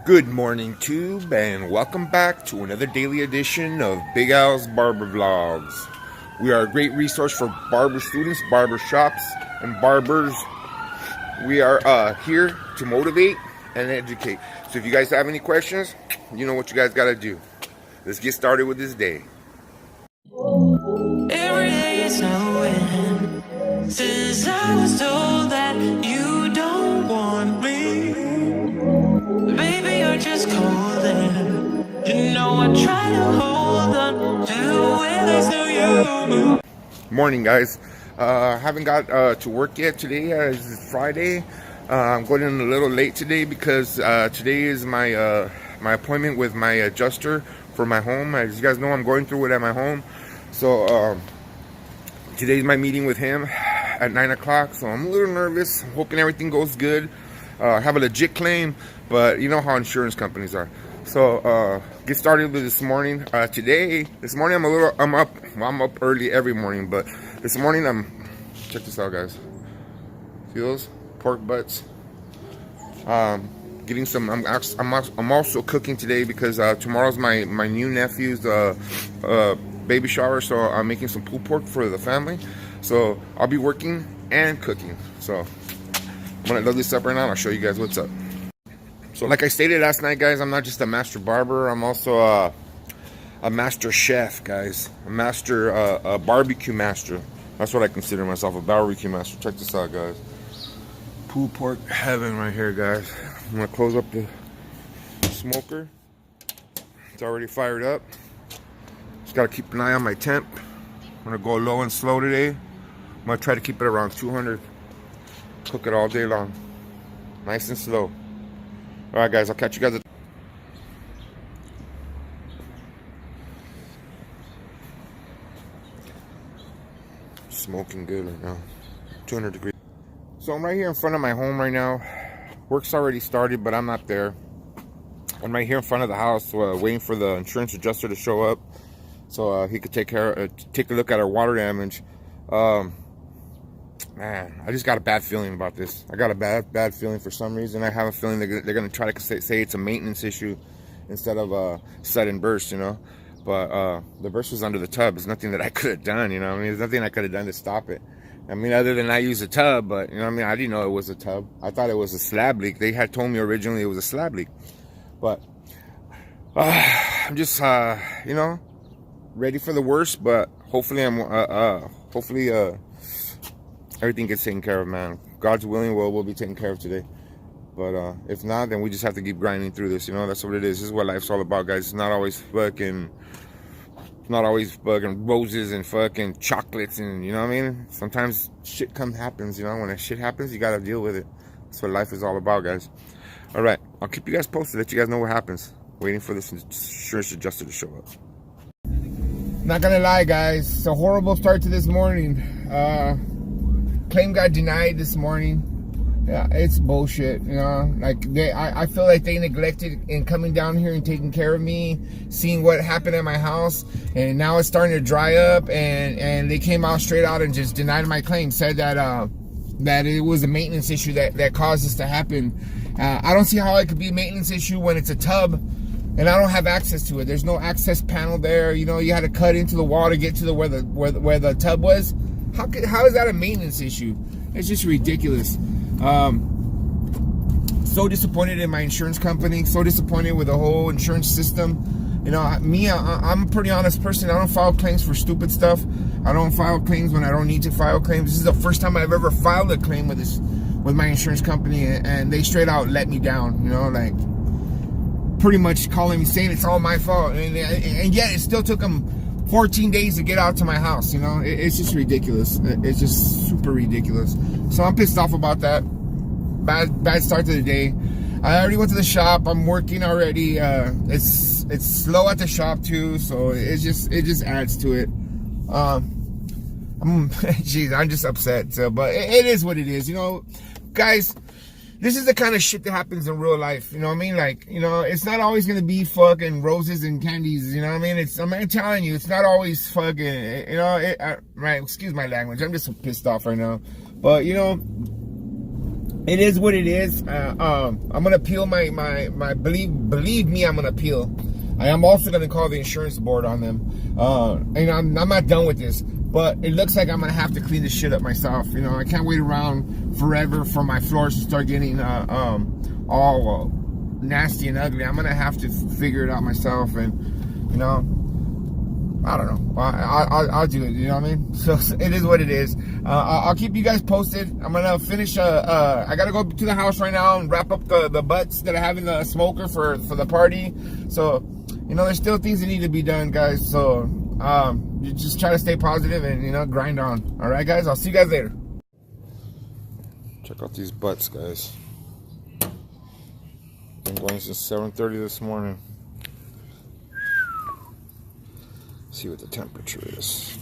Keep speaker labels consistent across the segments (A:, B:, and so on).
A: Good morning, Tube, and welcome back to another daily edition of Big Al's Barber Vlogs. We are a great resource for barber students, barber shops, and barbers. We are here to motivate and educate. So if you guys have any questions, you know what you guys got to do. Let's get started with this day.
B: Every day is snowing since I was told that you don't want me. Baby, you're just calling. You know I try to hold on to where there's no you.
A: Morning, guys. Haven't got to work yet today. It's Friday. I'm going in a little late today because today is my my appointment with my adjuster for my home. As you guys know, I'm going through it at my home. So today's my meeting with him at 9 o'clock. So I'm a little nervous, hoping everything goes good. I have a legit claim, but you know how insurance companies are. So get started with this morning. This morning I'm up early every morning, but this morning check this out, guys. See those pork butts? Getting some. I'm also cooking today because tomorrow's my new nephew's baby shower, so I'm making some pulled pork for the family. So I'll be working and cooking. So I'm gonna load this up right now and I'll show you guys what's up. So like I stated last night, guys, I'm not just a master barber, I'm also a master chef, guys. A barbecue master. That's what I consider myself, a barbecue master. Check this out, guys. Pulled pork heaven right here, guys. I'm gonna close up the smoker. It's already fired up. Just gotta keep an eye on my temp. I'm gonna go low and slow today. I'm gonna try to keep it around 200. Cook it all day long. Nice and slow. Alright, guys, I'll catch you guys at... Smoking good right now. 200 degrees. So I'm right here in front of my home right now. Work's already started, but I'm not there. I'm right here in front of the house, waiting for the insurance adjuster to show up, so he could take a look at our water damage. Man, I just got a bad feeling about this. I got a bad feeling for some reason. I have a feeling they're going to try to say it's a maintenance issue instead of a sudden burst, you know. But the burst was under the tub. There's nothing that I could have done, you know. I mean, there's nothing I could have done to stop it. I mean, other than I use a tub, but, you know, I mean, I didn't know it was a tub. I thought it was a slab leak. They had told me originally it was a slab leak. But I'm just, you know, ready for the worst, but hopefully everything gets taken care of, man. God's willing, we'll be taken care of today. But if not, then we just have to keep grinding through this, you know. That's what it is. This is what life's all about, guys. It's not always fucking roses and fucking chocolates, and you know what I mean. Sometimes shit happens, you know. When that shit happens, you gotta deal with it. That's what life is all about, guys. All right, I'll keep you guys posted, let you guys know what happens. Waiting for this insurance adjuster to show up. Not gonna lie, guys, it's a horrible start to this morning. Claim got denied this morning. Yeah, it's bullshit, you know. Like I feel like they neglected in coming down here and taking care of me, seeing what happened at my house, and now it's starting to dry up. And they came out straight out and just denied my claim. Said that that it was a maintenance issue that caused this to happen. I don't see how it could be a maintenance issue when it's a tub, and I don't have access to it. There's no access panel there. You know, you had to cut into the wall to get to where the tub was. How is that a maintenance issue? It's just ridiculous. So disappointed in my insurance company. So disappointed with the whole insurance system. You know, I'm a pretty honest person. I don't file claims for stupid stuff. I don't file claims when I don't need to file claims. This is the first time I've ever filed a claim with my insurance company, and they straight out let me down. You know, like pretty much calling me saying it's all my fault, and yet it still took them 14 days to get out to my house. You know, it's just ridiculous. It's just super ridiculous. So I'm pissed off about that. Bad start to the day. I already went to the shop. I'm working already. It's slow at the shop too, so it just adds to it. Geez, I'm just upset. So, but it is what it is. You know, guys, this is the kind of shit that happens in real life. You know what I mean? Like, you know, it's not always gonna be fucking roses and candies. You know what I mean? I'm telling you, it's not always fucking. You know, right? Excuse my language. I'm just so pissed off right now. But you know, it is what it is. I'm gonna appeal my believe me, I'm gonna appeal. I am also gonna call the insurance board on them. And I'm not done with this, but it looks like I'm gonna have to clean this shit up myself. You know, I can't wait around forever for my floors to start getting all nasty and ugly. I'm gonna have to figure it out myself, and you know, I don't know. I'll do it. You know what I mean? So it is what it is. I'll keep you guys posted. I'm gonna finish. I gotta go to the house right now and wrap up the butts that I have in the smoker for the party. So you know, there's still things that need to be done, guys. So you just try to stay positive and, you know, grind on. All right, guys. I'll see you guys later. Check out these butts, guys. Been going since 7:30 this morning. See what the temperature is.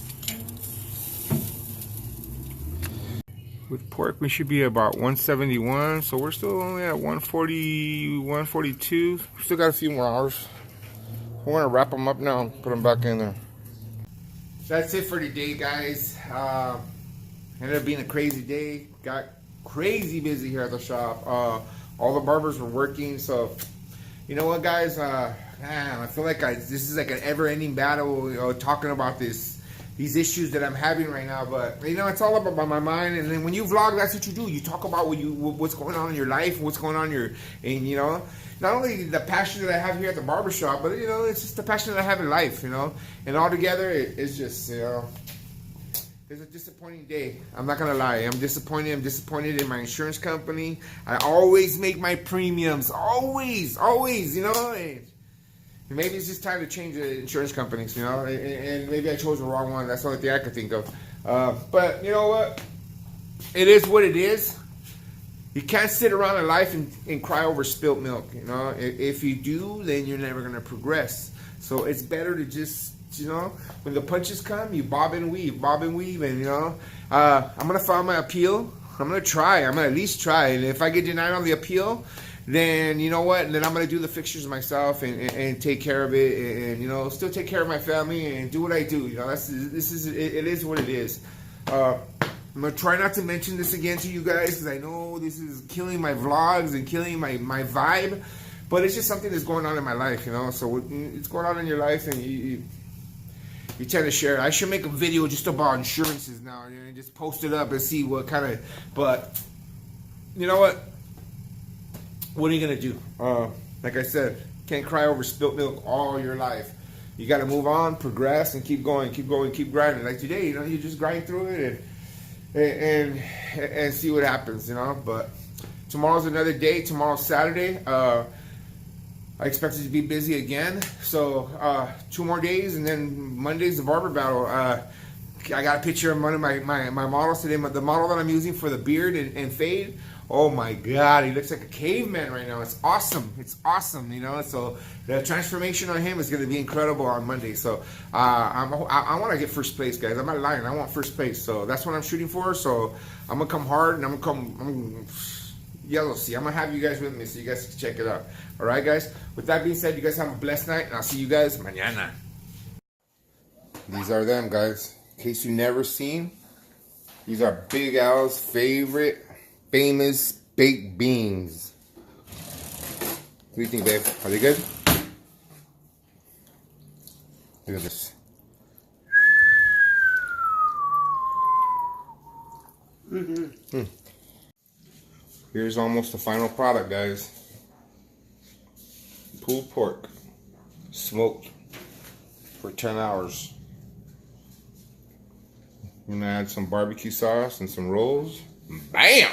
A: With pork, we should be about 171, so we're still only at 140, 142. Still got a few more hours. We're gonna wrap them up now and put them back in there. That's it for today, guys. Ended up being a crazy day. Got crazy busy here at the shop. All the barbers were working, so you know what, guys? Man, I feel like this is like an ever-ending battle, you know, talking about these issues that I'm having right now. But you know, it's all about my mind. And then when you vlog, that's what you do. You talk about what's going on in your life, what's going on and you know, not only the passion that I have here at the barbershop, but you know, it's just the passion that I have in life, you know. And all together, it's just, you know, it's a disappointing day. I'm not gonna lie. I'm disappointed. I'm disappointed in my insurance company. I always make my premiums, always, you know. And maybe it's just time to change the insurance companies, you know, and maybe I chose the wrong one. That's the only thing I could think of. But you know what? It is what it is. You can't sit around in life and cry over spilt milk, you know. If you do, then you're never going to progress. So it's better to just, you know, when the punches come, you bob and weave, and, you know. I'm going to file my appeal. I'm going to try. I'm going to at least try. And if I get denied on the appeal, then you know what? And then I'm gonna do the fixtures myself and take care of it, and you know, still take care of my family and do what I do. You know, it is what it is. I'm gonna try not to mention this again to you guys because I know this is killing my vlogs and killing my vibe, but it's just something that's going on in my life. You know, so it's going on in your life, and you tend to share it. I should make a video just about insurances now, you know, and just post it up and see what kind of. But you know what? What are you gonna do? Like I said, can't cry over spilt milk all your life. You got to move on, progress, and keep going, keep grinding. Like today, you know, you just grind through it and see what happens, you know. But tomorrow's another day. Tomorrow's Saturday. I expect it to be busy again. So 2 more days, and then Monday's the barber battle. I got a picture of one of my models today. The model that I'm using for the beard and fade. Oh my God, he looks like a caveman right now. It's awesome. It's awesome, you know. So the transformation on him is going to be incredible on Monday. So I want to get first place, guys. I'm not lying. I want first place. So that's what I'm shooting for. So I'm gonna come hard, and I'm gonna yellow. See, I'm gonna have you guys with me so you guys can check it out. All right, guys. With that being said, you guys have a blessed night, and I'll see you guys mañana. These are them, guys. In case you never seen, these are Big Al's favorite famous baked beans. What do you think, babe? Are they good? Look at this. Here's almost the final product, guys. Pulled pork, smoked for 10 hours. I'm gonna add some barbecue sauce and some rolls. Bam!